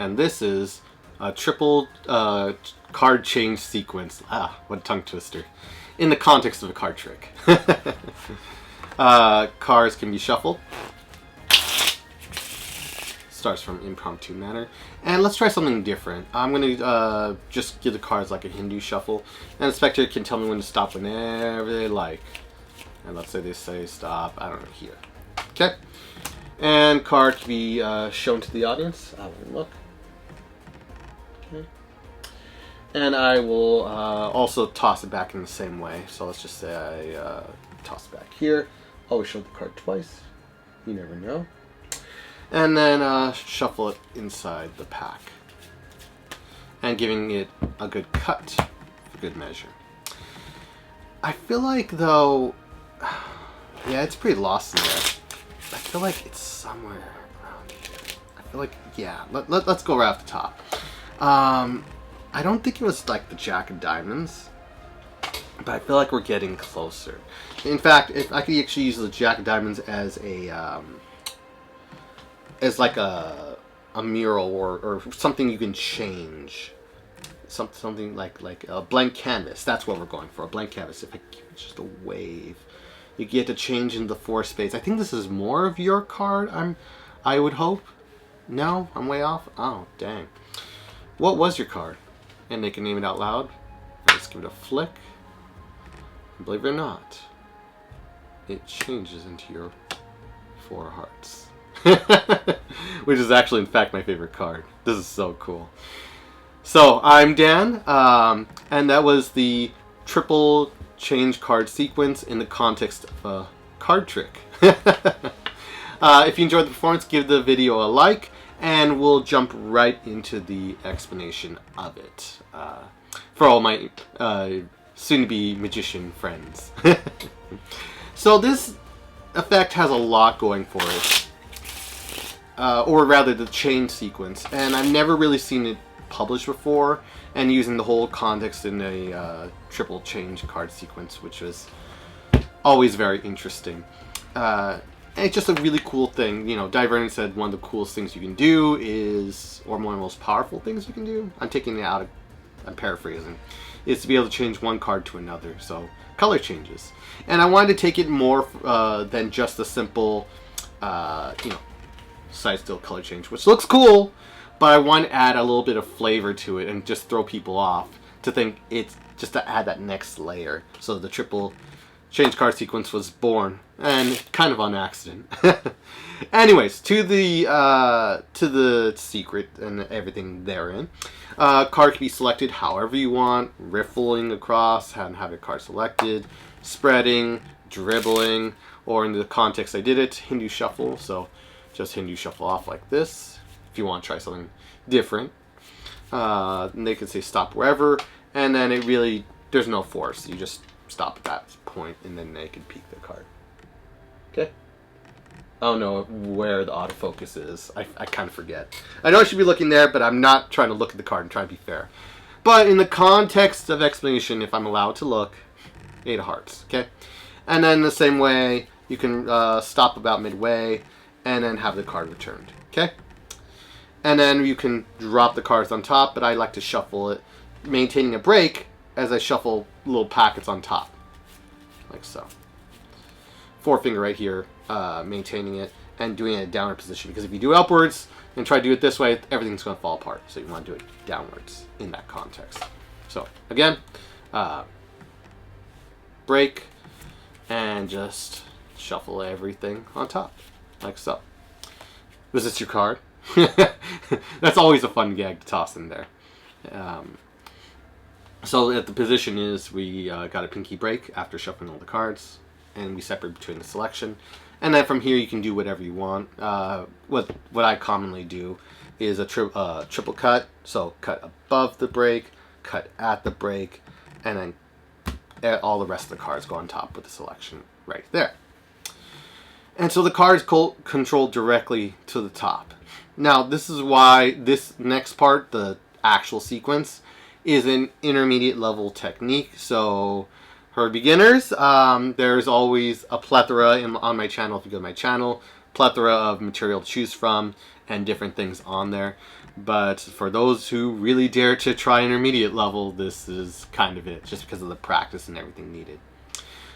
and this is a triple card change sequence. Ah, what a tongue twister. In the context of a card trick. Cards can be shuffled. Starts from impromptu manner. And let's try something different. I'm going to just give the cards like a Hindu shuffle. And the spectator can tell me when to stop whenever they like. And let's say they say stop, I don't know, here. Okay. And card can be shown to the audience. I will look. Okay. And I will also toss it back in the same way. So let's just say I toss it back here. Always show the card twice. You never know. And then shuffle it inside the pack. And giving it a good cut for good measure. I feel like, though, yeah, it's pretty lost in there. I feel like it's somewhere around here. I feel like, yeah, let's go right off the top. I don't think it was like the Jack of Diamonds, but I feel like we're getting closer. In fact, if I could actually use the Jack of Diamonds as a, as like a mural or something you can change. Something like a blank canvas. That's what we're going for, a blank canvas. If I give it just a wave, you get to change in the 4 space. I think this is more of your card. I would hope. No, I'm way off. Oh, dang. What was your card? And they can name it out loud. Let's give it a flick. And believe it or not, it changes into your 4 hearts. Which is actually, in fact, my favorite card. This is so cool. So, I'm Dan, and that was the triple change card sequence in the context of a card trick. If you enjoyed the performance, give the video a like, and we'll jump right into the explanation of it for all my soon-to-be magician friends. So this effect has a lot going for it. Or rather the chain sequence, and I've never really seen it published before, and using the whole context in a triple change card sequence, which was always very interesting. And it's just a really cool thing. You know, Divernon said one of the coolest things you can do is, or one of the most powerful things you can do, I'm taking it out of, I'm paraphrasing, is to be able to change one card to another, so color changes. And I wanted to take it more than just a simple, you know, side still color change, which looks cool, but I want to add a little bit of flavor to it and just throw people off to think it's just to add that next layer. So the triple change card sequence was born, and kind of on accident. Anyways, to the secret and everything therein. Card can be selected however you want, riffling across and have your card selected, spreading, dribbling, or in the context I did it, Hindu shuffle. So just Hindu shuffle off like this. If you want to try something different, they can say stop wherever, and then it really, there's no force. You just stop at that point, and then they can peek the card. Okay. I don't know where the autofocus is. I kind of forget. I know I should be looking there, but I'm not trying to look at the card and trying to be fair. But in the context of explanation, if I'm allowed to look, 8 of hearts. Okay. And then the same way, you can stop about midway, and then have the card returned. Okay. And then you can drop the cards on top, but I like to shuffle it, maintaining a break as I shuffle little packets on top, like so. 4-finger right here, maintaining it, and doing it in a downward position, because if you do it upwards and try to do it this way, everything's going to fall apart. So you want to do it downwards in that context. So again, break, and just shuffle everything on top, like so. Was this your card? That's always a fun gag to toss in there. So at the position is we got a pinky break after shuffling all the cards, and we separate between the selection, and then from here you can do whatever you want. What I commonly do is a triple cut, so cut above the break, cut at the break, and then all the rest of the cards go on top with the selection right there. And so the cards control directly to the top. Now, this is why this next part, the actual sequence, is an intermediate level technique. So, for beginners, there's always a plethora on my channel. If you go to my channel, plethora of material to choose from. and different things on there. But for those who really dare to try intermediate level, this is kind of it, just because of the practice and everything needed.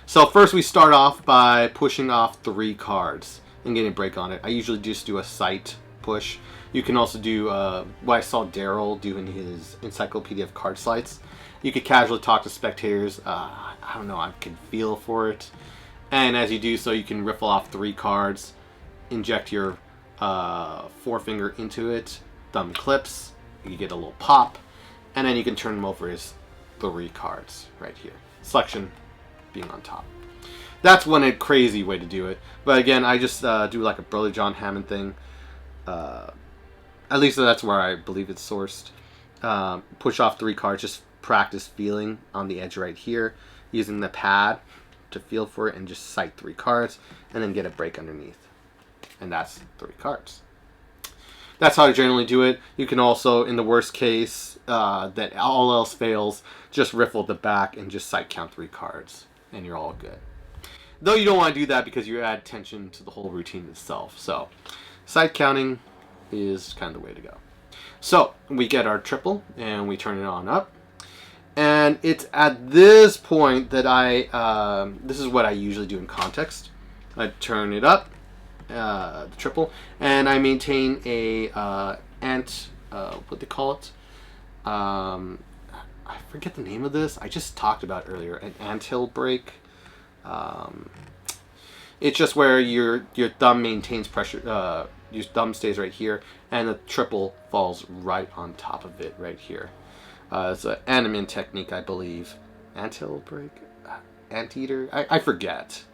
So first we start off by pushing off 3 cards and getting a break on it. I usually just do a sight push. You can also do what I saw Daryl do in his Encyclopedia of Card Sleights. You could casually talk to spectators. I don't know, I can feel for it. And as you do so, you can riffle off 3 cards, inject your forefinger into it, thumb clips, you get a little pop, and then you can turn them over as 3 cards right here. Selection being on top. That's one crazy way to do it. But again, I just do like a Brother John Hammond thing. At least that's where I believe it's sourced. Push off 3 cards, just practice feeling on the edge right here, using the pad to feel for it, and just sight 3 cards, and then get a break underneath. And that's 3 cards. That's how I generally do it. You can also, in the worst case, that all else fails, just riffle the back and just sight count 3 cards, and you're all good. Though you don't want to do that because you add tension to the whole routine itself. So, sight counting is kind of the way to go. So, we get our triple, and we turn it on up. And it's at this point that this is what I usually do in context. I turn it up, the triple, and I maintain a what they call it? I forget the name of this. I just talked about it earlier. An anthill break. It's just where your thumb maintains pressure. Your thumb stays right here, and the triple falls right on top of it right here. It's an anime technique, I believe. Anthill break? Anteater? I forget.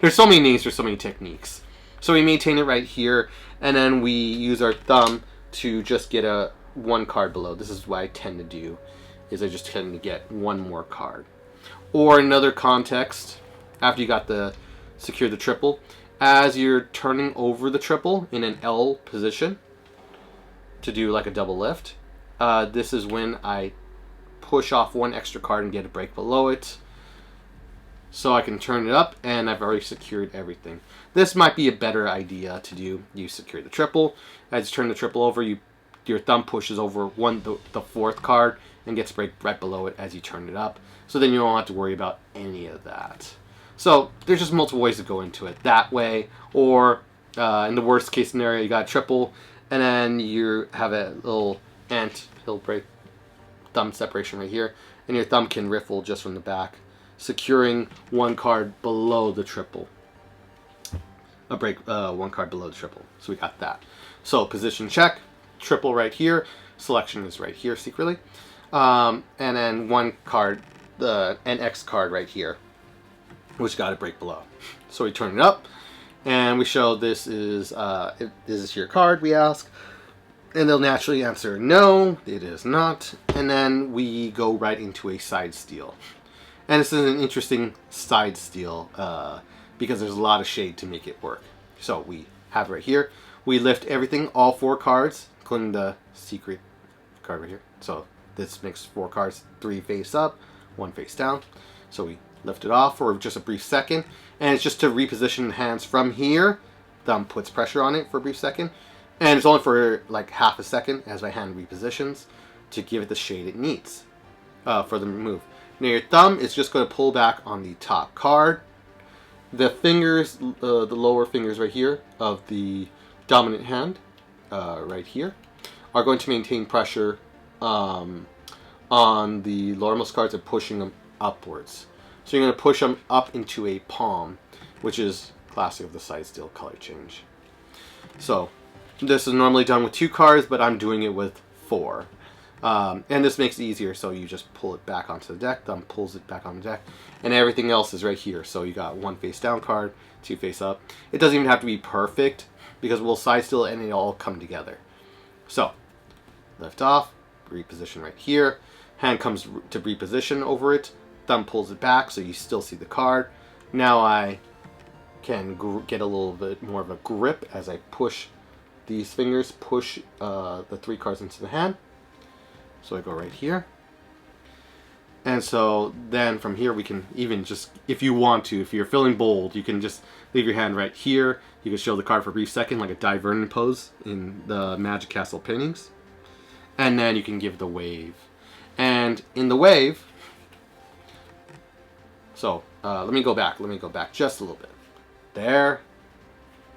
There's so many names for so many techniques. So we maintain it right here, and then we use our thumb to just get a 1 card below. This is what I tend to do, is I just tend to get 1 more card. Or in another context, after you got secure the triple, as you're turning over the triple in an L position to do like a double lift, this is when I push off 1 extra card and get a break below it. So I can turn it up, and I've already secured everything. This might be a better idea to do. You secure the triple. As you turn the triple over, your thumb pushes over the 4th card and gets a break right below it as you turn it up. So then you don't have to worry about any of that. So there's just multiple ways to go into it that way. Or in the worst case scenario, you got a triple, and then you have a little anthill break thumb separation right here, and your thumb can riffle just from the back, securing 1 card below the triple. A break 1 card below the triple. So we got that. So position check, triple right here, selection is right here secretly, and then 1 card, the NX card right here, which got a break below. So we turn it up, and we show this is is this your card, we ask, and they'll naturally answer no, it is not, and then we go right into a side steal. And this is an interesting side steal because there's a lot of shade to make it work. So we have it right here. We lift everything, all 4 cards, including the secret card right here. So this makes 4 cards, 3 face up, 1 face down. So we lift it off for just a brief second, and it's just to reposition the hands from here. Thumb puts pressure on it for a brief second, and it's only for like half a second as my hand repositions to give it the shade it needs for the move. Now your thumb is just going to pull back on the top card. The fingers, the lower fingers right here of the dominant hand, right here, are going to maintain pressure on the lowermost cards and pushing them upwards. So you're going to push them up into a palm, which is classic of the side steal color change. So this is normally done with 2 cards, but I'm doing it with 4. And this makes it easier, so you just pull it back onto the deck, thumb pulls it back on the deck, and everything else is right here. So you got 1 face down card, 2 face up. It doesn't even have to be perfect, because we'll side steal it and it'll all come together. So, lift off, reposition right here, hand comes to reposition over it, thumb pulls it back so you still see the card. Now I can get a little bit more of a grip as I push these fingers, push the 3 cards into the hand. So I go right here, And so then from here we can even just, if you want to, if you're feeling bold, you can just leave your hand right here. You can show the card for a brief second, like a divergent pose in the Magic Castle paintings. And then you can give the wave. And in the wave, so let me go back just a little bit. There,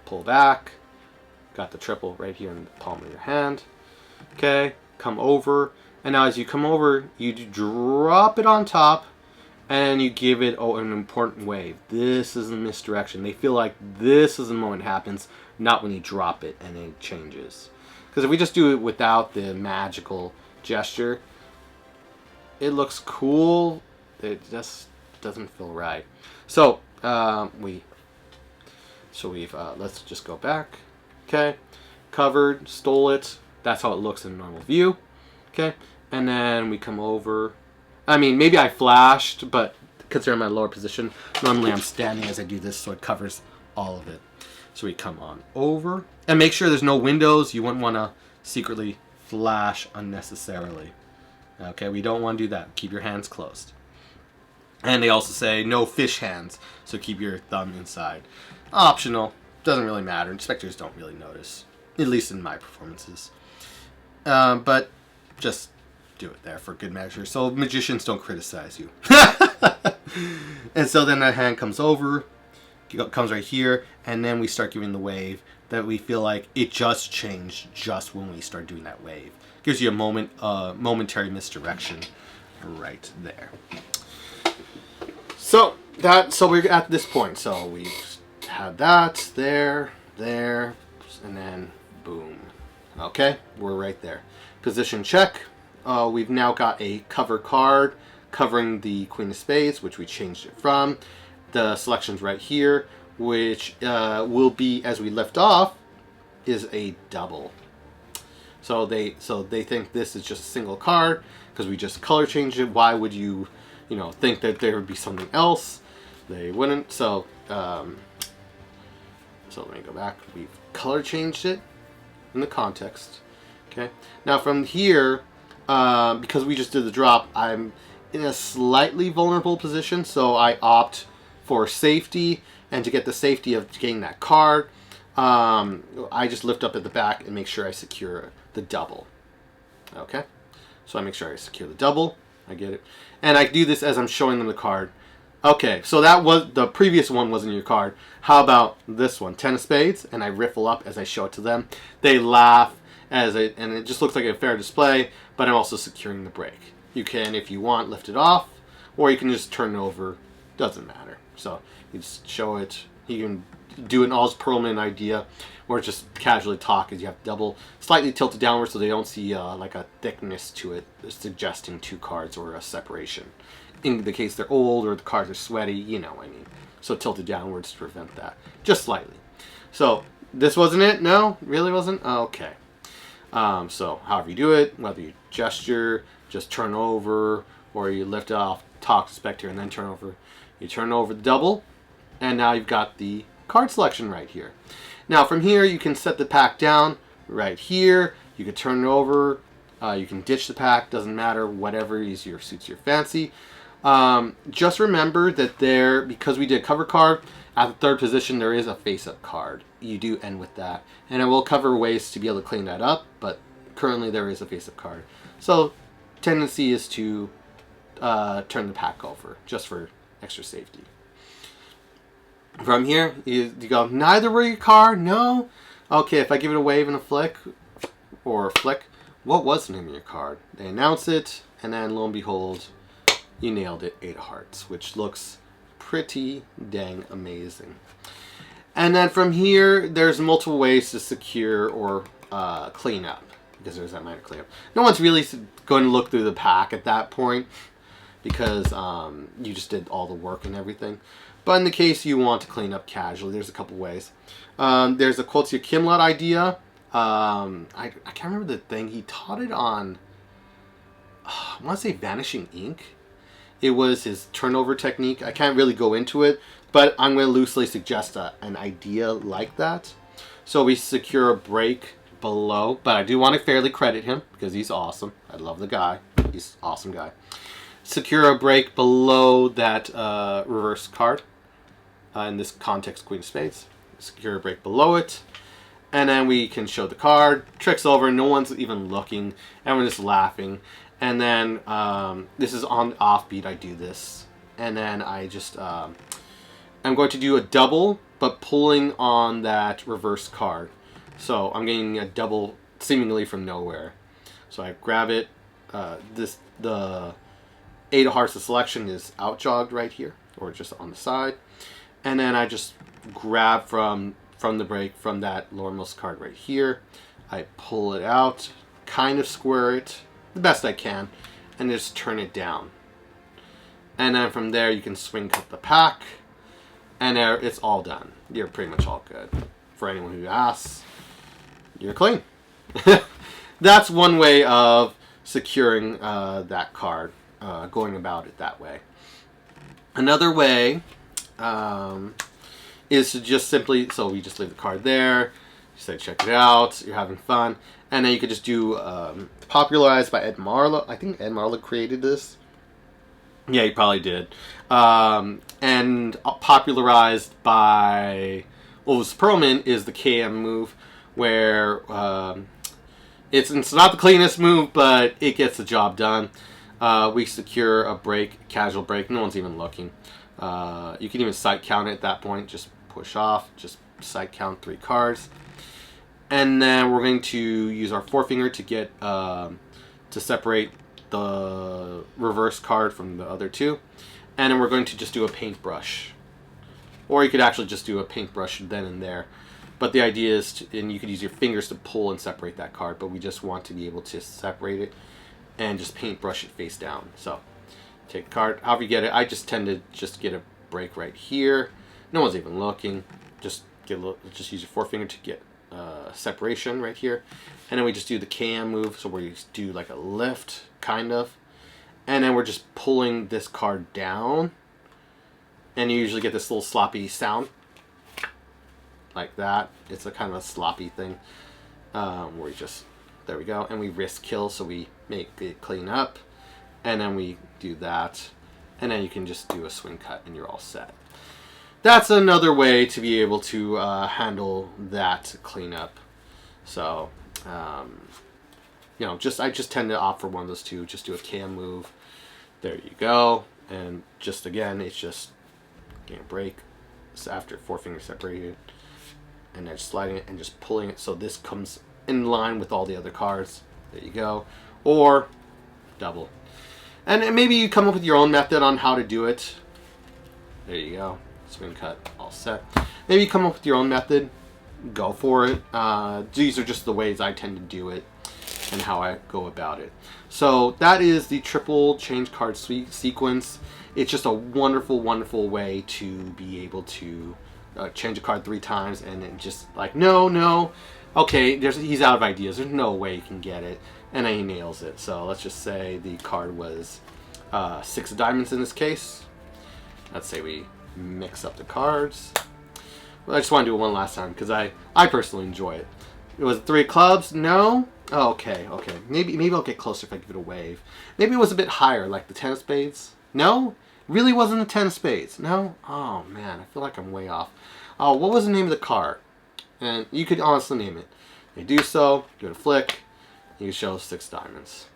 pull back, got the triple right here in the palm of your hand. Okay, come over. And now as you come over, you drop it on top and you give it an important wave. This is a misdirection. They feel like this is the moment it happens, not when you drop it and it changes. Because if we just do it without the magical gesture, it looks cool. It just doesn't feel right. So let's just go back. Okay, covered, stole it. That's how it looks in normal view. Okay, and then we come over. I mean, maybe I flashed, but considering my lower position, normally I'm standing as I do this, so it covers all of it. So we come on over, and make sure there's no windows. You wouldn't want to secretly flash unnecessarily. Okay, we don't want to do that. Keep your hands closed. And they also say no fish hands, so keep your thumb inside. Optional, doesn't really matter. Inspectors don't really notice, at least in my performances. But just do it there for good measure, so magicians don't criticize you. And so then the hand comes over, comes right here, and then we start giving the wave that we feel like it just changed just when we start doing that wave. Gives you a momentary misdirection right there. So we're at this point. So we've had that there, and then boom. Okay, we're right there. Position check. We've now got a cover card covering the Queen of Spades, which we changed it from. The selection's right here, which will be, as we left off, is a double. So they think this is just a single card because we just color changed it. Why would you think that there would be something else? They wouldn't. So let me go back. We've color changed it in the context. Okay. Now from here, because we just did the drop, I'm in a slightly vulnerable position, so I opt for safety, and to get the safety of getting that card, I just lift up at the back and make sure I secure the double. Okay, so I make sure I secure the double. I get it, and I do this as I'm showing them the card. Okay, so that was the previous one wasn't your card. How about this one, 10 of Spades, and I riffle up as I show it to them. They laugh and it just looks like a fair display, but I'm also securing the break. You can, if you want, lift it off, or you can just turn it over. Doesn't matter. So you just show it. You can do an all's perlman idea, or just casually talk as you have double, slightly tilted downward so they don't see like a thickness to it, suggesting two cards or a separation. In the case they're old or the cards are sweaty, you know what I mean. So tilted downwards to prevent that, just slightly. So this wasn't it? No, really wasn't? Okay. So however you do it, whether you gesture, just turn over, or you lift it off, talk to spectator, and then turn over. You turn over the double, and now you've got the card selection right here. Now from here, you can set the pack down right here. You can turn it over. You can ditch the pack. Doesn't matter. Whatever suits your fancy. Just remember that because we did cover card, at the third position, there is a face-up card. You do end with that. And I will cover ways to be able to clean that up, but currently there is a face-up card. So tendency is to turn the pack over, just for extra safety. From here, you go, neither were your card? No? Okay, if I give it a wave and a flick, what was the name of your card? They announce it, and then lo and behold, you nailed it, 8 of Hearts, which looks pretty dang amazing. And then from here, there's multiple ways to secure or clean up, because there's that minor cleanup. No one's really going to look through the pack at that point, because you just did all the work and everything. But in the case you want to clean up casually, there's a couple ways. There's a Quotia Kimlot idea. I can't remember the thing. He taught it on, I want to say Vanishing Ink. It was his turnover technique. I can't really go into it, but I'm going to loosely suggest an idea like that. So we secure a break below, but I do want to fairly credit him because he's awesome. I love the guy. He's an awesome guy. secure a break below that reverse card. In this context, Queen of Spades. Secure a break below it. And then we can show the card. Trick's over. No one's even looking. Everyone's just laughing. And then this is on the offbeat. I do this. And then I just... I'm going to do a double, but pulling on that reverse card. So I'm getting a double seemingly from nowhere. So I grab it. The 8 of hearts of selection is outjogged right here, or just on the side. And then I just grab from the break from that lowermost card right here. I pull it out, kind of square it the best I can, and just turn it down. And then from there you can swing cut the pack, and there it's all done. You're pretty much all good. For anyone who asks, you're clean. That's one way of securing that card, going about it that way. Another way is to just simply, so we just leave the card there, you say check it out, you're having fun, and then you could just do popularized by Ed Marlowe. I think Ed Marlowe created this. Yeah, he probably did. And popularized by Ulvis Perlman is the KM move, where it's not the cleanest move, but it gets the job done. We secure a break, casual break, no one's even looking. You can even sight count it at that point, just push off, just sight count 3 cards. And then we're going to use our forefinger to get to separate the reverse card from the other 2. And then we're going to just do a paintbrush. Or you could actually just do a paintbrush then and there. But the idea is, and you could use your fingers to pull and separate that card, but we just want to be able to separate it and just paintbrush it face down. So take a card, however you get it. I just tend to just get a break right here. No one's even looking. Just use your forefinger to get separation right here. And then we just do the KM move, so we do like a lift, kind of. And then we're just pulling this card down. And you usually get this little sloppy sound. Like that. It's a kind of a sloppy thing. Where we just, there we go. And we risk kill, so we make it clean up. And then we do that. And then you can just do a swing cut and you're all set. That's another way to be able to handle that cleanup. So, you know, I just tend to opt for one of those 2. Just do a KM move. There you go. And just again, it's just getting a break. So after forefinger separated. And then sliding it and just pulling it so this comes in line with all the other cards. There you go. Or double. And maybe you come up with your own method on how to do it. There you go. Swing cut, all set. Maybe you come up with your own method. Go for it. These are just the ways I tend to do it and how I go about it. So that is the triple change card sequence. It's just a wonderful, wonderful way to be able to change a card 3 times and then just like, no. Okay, he's out of ideas. There's no way he can get it. And then he nails it. So let's just say the card was 6 of diamonds in this case. Let's say we mix up the cards. Well, I just want to do it one last time because I personally enjoy it. It was 3 clubs. No? Oh, okay. Maybe I'll get closer if I give it a wave. Maybe it was a bit higher, like the 10 of spades. No? Really wasn't the 10 of spades. No? Oh, man. I feel like I'm way off. Oh, what was the name of the card? And you could honestly name it. They do so. Give it a flick. You show 6 diamonds.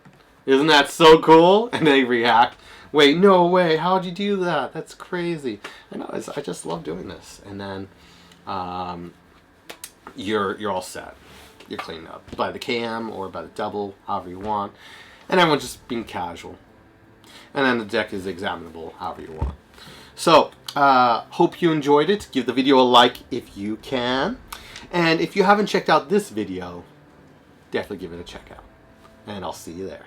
Isn't that so cool? And they react. Wait, no way. How'd you do that? That's crazy. I know. I just love doing this. And then you're all set. You're cleaned up by the KM or by the double, however you want. And everyone's just being casual. And then the deck is examinable however you want. So, hope you enjoyed it. Give the video a like if you can. And if you haven't checked out this video, definitely give it a check out. And I'll see you there.